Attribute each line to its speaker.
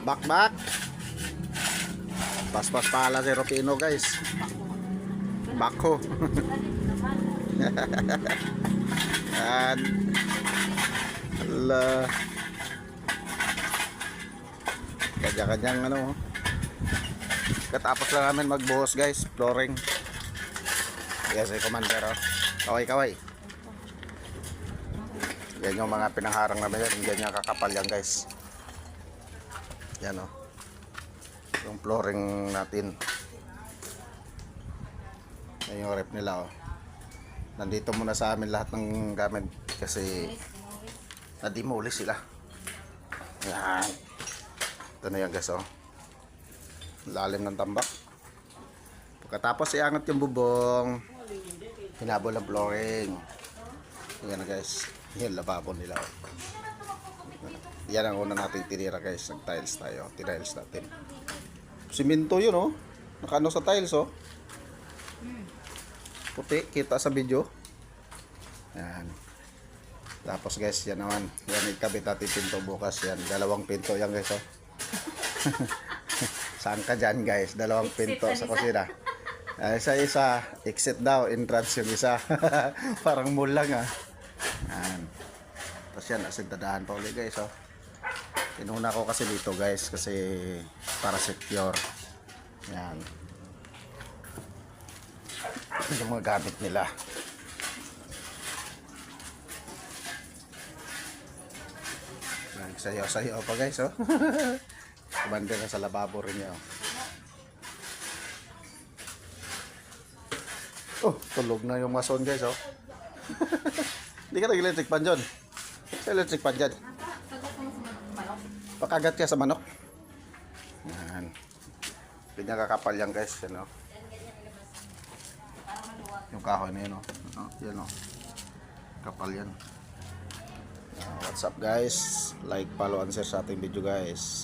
Speaker 1: Bakbak. Paspas pala si Rufino guys. Bako. Yan. Hala. Kanya-kanyang ano. Katapos lang namin magbuhos guys. Flooring. Yes, ay commander oh. Kaway-kaway. Yan yung mga pinangharang namin yan. Ganyan kakapal yan guys. Yan oh. Yung flooring natin. Yan yung rep nila oh. Nandito muna sa amin lahat ng gamit kasi nadimuli sila. Yan. Ito na yan guys oh. Lalim ng tambak. Pagkatapos iangat yung bubong, hinabol ang flooring. Yan na guys. Yan lababo nila oh. Yan ang una natin tinira guys. Nag-tiles tayo. Tiniles natin. Siminto yun oh. Nakano sa tiles oh. Puti. Kita sa video. Yan. Tapos guys, yan naman. Yan ikabit natin pinto bukas. Yan. Dalawang pinto yan guys oh. Saan ka dyan guys? Dalawang pinto sa kusina. Isa-isa. Exit daw. Entrance yung isa. Parang mall lang ah. Yan. Tapos yan. Asin-dadahan pa ulit guys oh. Inuna ko kasi dito guys kasi para secure. Yan. Yung mga gamit nila. Nagsayaw-sayaw pa guys oh. Kumanda na sa lababo rin niya oh. Oh, tulog na yung mason guys oh. Hindi ka nag-electric pan dyan. Sa electric pan dyan. Pakagat ka sa manok. Yan. Pinakakapal yan guys. Yan, oh. Yung kahoy na yun. Oh. Yan oh. Kapal yan. What's up guys? Like, follow, and share sa ating video guys.